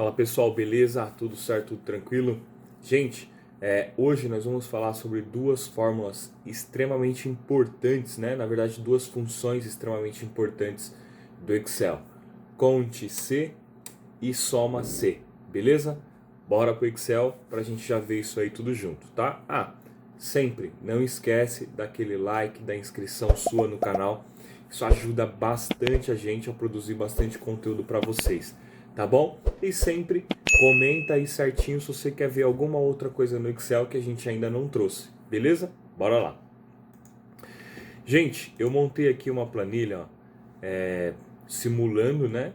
Fala pessoal, beleza? Tudo certo? Tudo tranquilo? Gente, hoje nós vamos falar sobre duas fórmulas extremamente importantes, né? Na verdade, duas funções extremamente importantes do Excel: Conte C e Soma C, beleza? Bora pro Excel pra gente já ver isso aí tudo junto, tá? Sempre não esquece daquele like, da inscrição sua no canal. Isso ajuda bastante a gente a produzir bastante conteúdo para vocês, tá bom? E sempre comenta aí certinho se você quer ver alguma outra coisa no Excel que a gente ainda não trouxe, beleza? Bora lá. Gente, eu montei aqui uma planilha, ó, simulando, né?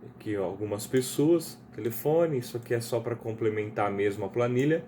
Aqui ó, algumas pessoas, telefone, isso aqui é só para complementar mesmo a planilha.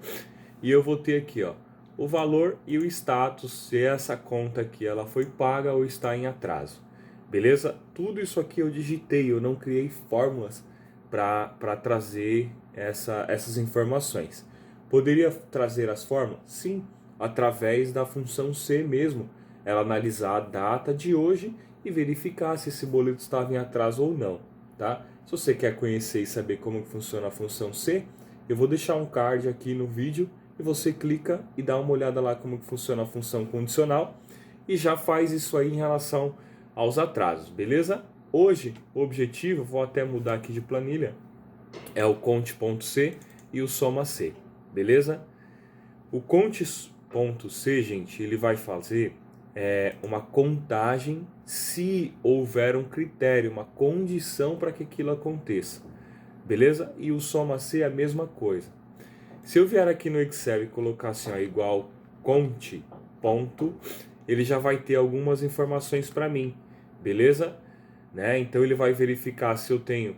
E eu vou ter aqui, ó, o valor e o status, se essa conta aqui ela foi paga ou está em atraso. Beleza? Tudo isso aqui eu digitei, eu não criei fórmulas para trazer essas informações. Poderia trazer as fórmulas? Sim, através da função C mesmo. Ela analisar a data de hoje e verificar se esse boleto estava em atraso ou não, tá? Se você quer conhecer e saber como funciona a função C, eu vou deixar um card aqui no vídeo e você clica e dá uma olhada lá como funciona a função condicional e já faz isso aí em relação aos atrasos, beleza? Hoje o objetivo, vou até mudar aqui de planilha, é o conte.c e o soma C, beleza? O conte.c, gente, ele vai fazer uma contagem se houver um critério, uma condição para que aquilo aconteça, beleza? E o soma C é a mesma coisa. Se eu vier aqui no Excel e colocar assim, ó, igual conte, ponto, ele já vai ter algumas informações para mim, beleza? Né? Então ele vai verificar se eu tenho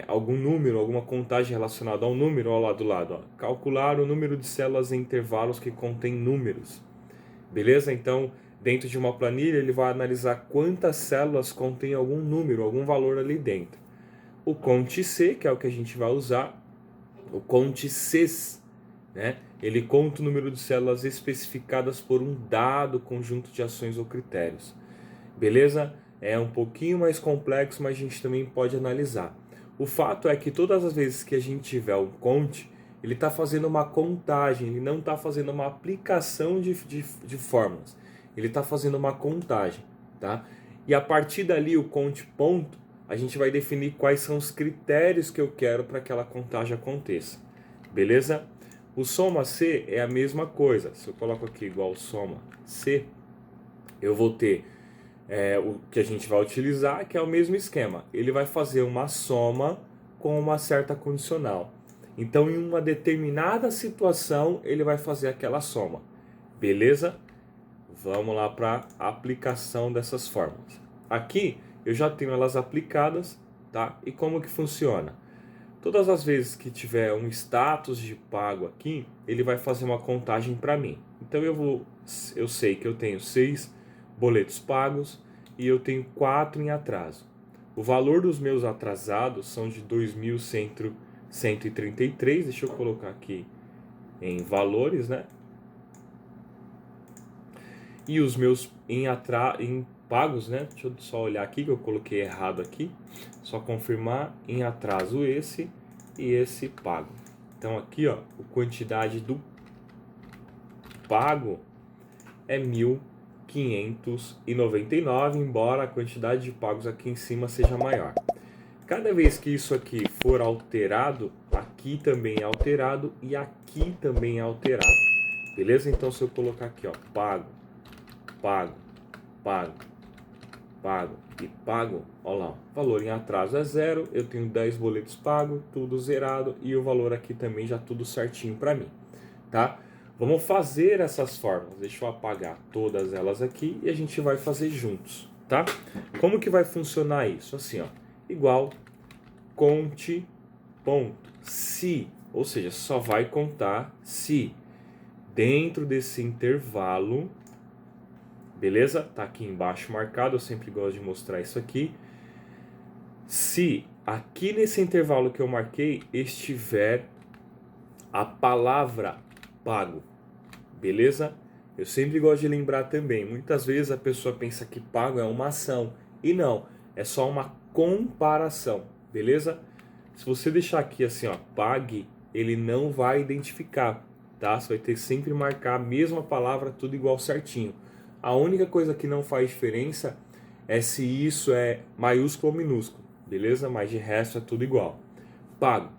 algum número, alguma contagem relacionada ao número, ó, lá do lado, ó. Calcular o número de células em intervalos que contém números, beleza? Então, dentro de uma planilha, ele vai analisar quantas células contém algum número, algum valor ali dentro. O conte C, que é o que a gente vai usar, o conte Cs, né? Ele conta o número de células especificadas por um dado conjunto de ações ou critérios. Beleza? É um pouquinho mais complexo, mas a gente também pode analisar. O fato é que todas as vezes que a gente tiver um conte, ele está fazendo uma contagem, ele não está fazendo uma aplicação de fórmulas. Ele está fazendo uma contagem, tá? E a partir dali, o conte ponto, a gente vai definir quais são os critérios que eu quero para que aquela contagem aconteça. Beleza? O soma C é a mesma coisa. Se eu coloco aqui igual soma C, eu vou ter o que a gente vai utilizar, que é o mesmo esquema. Ele vai fazer uma soma com uma certa condicional. Então, em uma determinada situação, ele vai fazer aquela soma. Beleza? Vamos lá para a aplicação dessas fórmulas. Aqui eu já tenho elas aplicadas, tá? E como que funciona? Todas as vezes que tiver um status de pago aqui, ele vai fazer uma contagem para mim. Então eu sei que eu tenho 6 boletos pagos e eu tenho 4 em atraso. O valor dos meus atrasados são de 2.133. Deixa eu colocar aqui em valores, né? E os meus em pagos, né? Deixa eu só olhar aqui que eu coloquei errado aqui. Só confirmar, em atraso esse e esse pago. Então aqui, ó, a quantidade do pago é 1.599, embora a quantidade de pagos aqui em cima seja maior. Cada vez que isso aqui for alterado, aqui também é alterado e aqui também é alterado. Beleza? Então se eu colocar aqui, ó, pago, pago, pago, pago e pago, olha lá, o valor em atraso é 0, eu tenho 10 boletos pagos, tudo zerado e o valor aqui também já tudo certinho para mim, tá? Vamos fazer essas fórmulas, deixa eu apagar todas elas aqui e a gente vai fazer juntos, tá? Como que vai funcionar isso? Assim, ó, igual conte ponto, se, ou seja, só vai contar se dentro desse intervalo. Beleza? Tá aqui embaixo marcado, eu sempre gosto de mostrar isso aqui. Se aqui nesse intervalo que eu marquei estiver a palavra pago, beleza? Eu sempre gosto de lembrar também, muitas vezes a pessoa pensa que pago é uma ação, e não, é só uma comparação, beleza? Se você deixar aqui assim, ó, pague, ele não vai identificar, tá? Você vai ter que sempre marcar a mesma palavra, tudo igual certinho. A única coisa que não faz diferença é se isso é maiúsculo ou minúsculo, beleza? Mas de resto é tudo igual. Pago.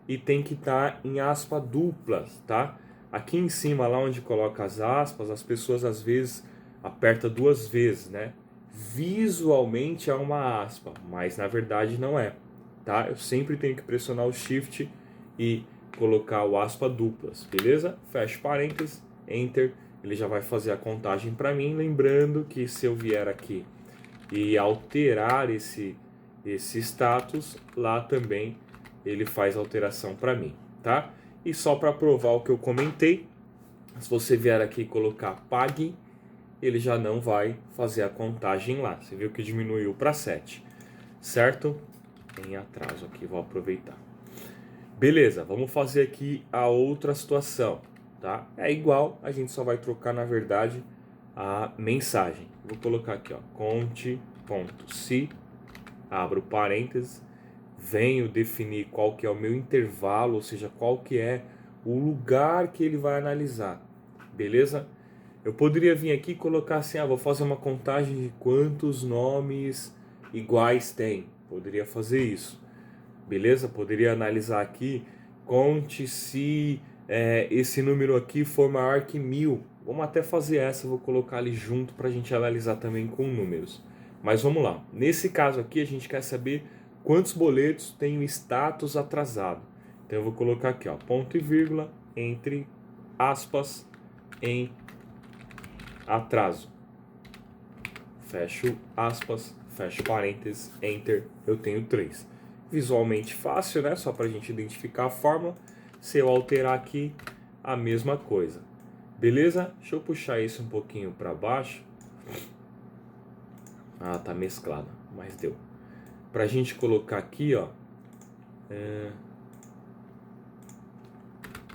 E tem que estar em aspas duplas, tá? Aqui em cima, lá onde coloca as aspas, as pessoas às vezes apertam duas vezes, né? Visualmente é uma aspa, mas na verdade não é, tá? Eu sempre tenho que pressionar o Shift e colocar o aspa duplas, beleza? Fecha parênteses, Enter, ele já vai fazer a contagem para mim, lembrando que se eu vier aqui e alterar esse status, lá também ele faz alteração para mim, tá? E só para provar o que eu comentei, se você vier aqui e colocar pague, ele já não vai fazer a contagem lá. Você viu que diminuiu para 7, certo? Em atraso aqui, vou aproveitar. Beleza, vamos fazer aqui a outra situação, tá? É igual, a gente só vai trocar, na verdade, a mensagem. Vou colocar aqui, ó, conte.se, abro parênteses, venho definir qual que é o meu intervalo, ou seja, qual que é o lugar que ele vai analisar, beleza? Eu poderia vir aqui e colocar assim, vou fazer uma contagem de quantos nomes iguais tem, poderia fazer isso, beleza? Poderia analisar aqui, conte se esse número aqui for maior que 1000, vamos até fazer essa, vou colocar ali junto para a gente analisar também com números, mas vamos lá, nesse caso aqui a gente quer saber quantos boletos tem o status atrasado. Então eu vou colocar aqui, ó, ponto e vírgula, entre aspas, em atraso. Fecho aspas, fecho parênteses, Enter, eu tenho 3. Visualmente fácil, né? Só para a gente identificar a fórmula. Se eu alterar aqui, a mesma coisa. Beleza? Deixa eu puxar isso um pouquinho para baixo. Ah, tá mesclado, mas deu. Pra gente colocar aqui, ó,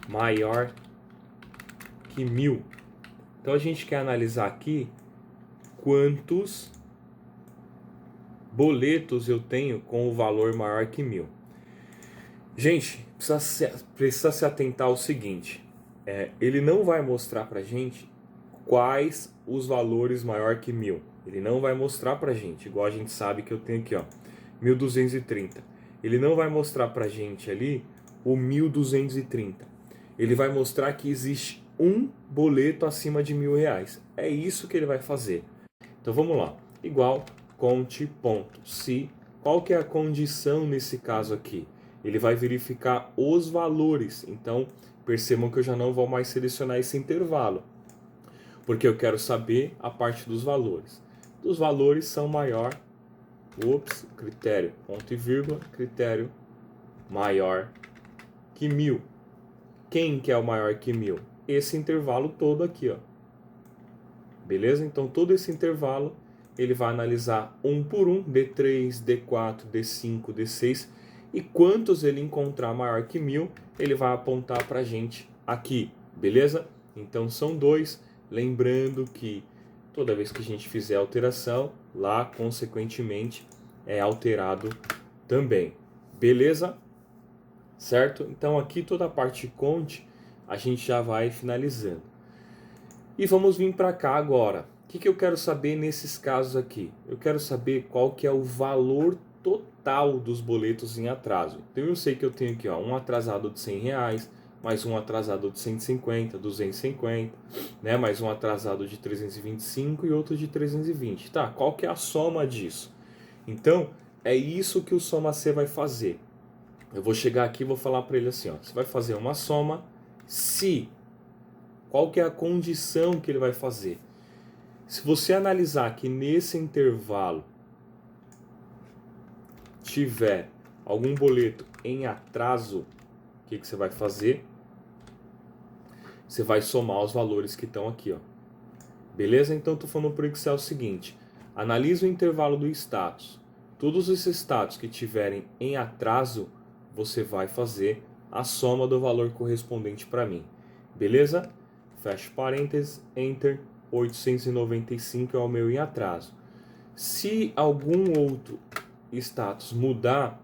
maior que 1000. Então a gente quer analisar aqui quantos boletos eu tenho com o valor maior que 1000. Gente, precisa se atentar ao seguinte, ele não vai mostrar pra gente quais os valores maior que 1000. Ele não vai mostrar pra gente, igual a gente sabe que eu tenho aqui, ó, 1230. Ele não vai mostrar pra gente ali o 1230. Ele vai mostrar que existe um boleto acima de R$1.000. É isso que ele vai fazer. Então vamos lá. Igual conte.se. Qual que é a condição nesse caso aqui? Ele vai verificar os valores. Então percebam que eu já não vou mais selecionar esse intervalo, porque eu quero saber a parte dos valores. Os valores são maior, critério, ponto e vírgula, critério maior que 1000. Quem que é o maior que 1000? Esse intervalo todo aqui, ó. Beleza? Então todo esse intervalo ele vai analisar um por um, D3, D4, D5, D6, e quantos ele encontrar maior que 1000, ele vai apontar pra gente aqui, beleza? Então são 2, lembrando que toda vez que a gente fizer alteração, lá consequentemente é alterado também, beleza? Certo? Então aqui toda a parte de conte a gente já vai finalizando. E vamos vir para cá agora. O que eu quero saber nesses casos aqui? Eu quero saber qual que é o valor total dos boletos em atraso. Então eu sei que eu tenho aqui, ó, um atrasado de R$100, mais um atrasado de 150, 250, né? Mais um atrasado de 325 e outro de 320. Tá, qual que é a soma disso? Então, é isso que o Soma C vai fazer. Eu vou chegar aqui e vou falar para ele assim, ó, você vai fazer uma soma se... Qual que é a condição que ele vai fazer? Se você analisar que nesse intervalo tiver algum boleto em atraso, o que você vai fazer? Você vai somar os valores que estão aqui, ó. Beleza? Então estou falando para o Excel o seguinte, analisa o intervalo do status. Todos esses status que tiverem em atraso, você vai fazer a soma do valor correspondente para mim. Beleza? Fecha parênteses, Enter, 895 é o meu em atraso. Se algum outro status mudar,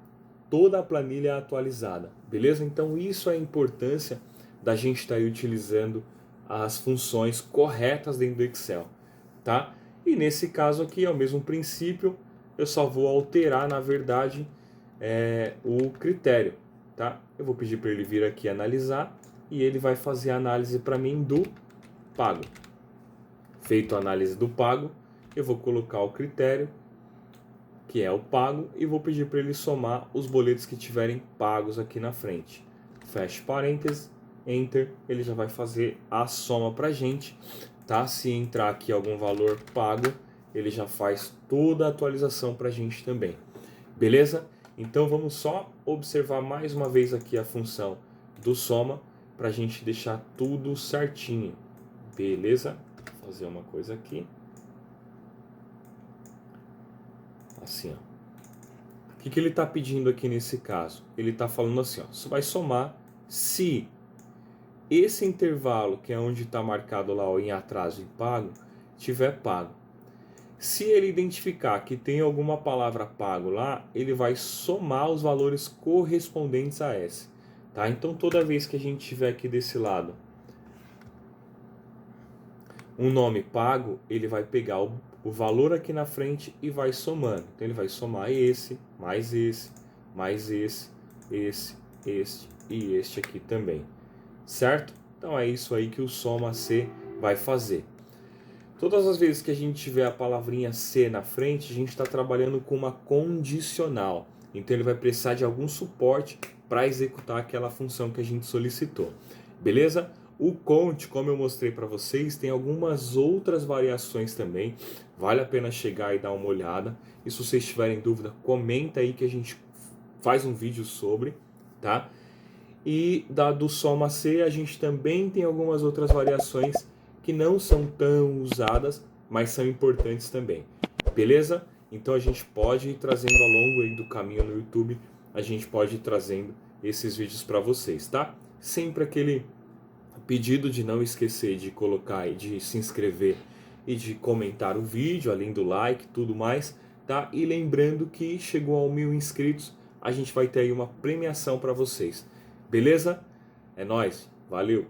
toda a planilha atualizada, beleza? Então isso é a importância da gente estar aí utilizando as funções corretas dentro do Excel, tá? E nesse caso aqui é o mesmo princípio, eu só vou alterar, na verdade, o critério, tá? Eu vou pedir para ele vir aqui analisar e ele vai fazer a análise para mim do pago. Feito a análise do pago, eu vou colocar o critério, que é o pago, e vou pedir para ele somar os boletos que tiverem pagos aqui na frente. Fecha parênteses, Enter, ele já vai fazer a soma para a gente, tá? Se entrar aqui algum valor pago, ele já faz toda a atualização para a gente também. Beleza? Então vamos só observar mais uma vez aqui a função do soma para a gente deixar tudo certinho. Beleza? Vou fazer uma coisa aqui. Assim, ó. O que ele está pedindo aqui nesse caso? Ele está falando assim, ó, você vai somar se esse intervalo, que é onde está marcado lá ó, em atraso e pago, tiver pago. Se ele identificar que tem alguma palavra pago lá, ele vai somar os valores correspondentes a esse. Tá? Então toda vez que a gente tiver aqui desse lado um nome pago, ele vai pegar o valor aqui na frente e vai somando. Então ele vai somar esse, mais esse, mais esse e este aqui também. Certo? Então é isso aí que o soma C vai fazer. Todas as vezes que a gente tiver a palavrinha C na frente, a gente está trabalhando com uma condicional. Então ele vai precisar de algum suporte para executar aquela função que a gente solicitou. Beleza? O count, como eu mostrei para vocês, tem algumas outras variações também. Vale a pena chegar e dar uma olhada. E se vocês tiverem dúvida, comenta aí que a gente faz um vídeo sobre, tá? E do soma C a gente também tem algumas outras variações que não são tão usadas, mas são importantes também. Beleza? Então a gente pode ir trazendo ao longo aí do caminho no YouTube, a gente pode ir trazendo esses vídeos para vocês, tá? Sempre aquele pedido de não esquecer de colocar e de se inscrever e de comentar o vídeo, além do like, tudo mais, tá? E lembrando que chegou a 1000 inscritos, a gente vai ter aí uma premiação para vocês. Beleza? É nóis, valeu!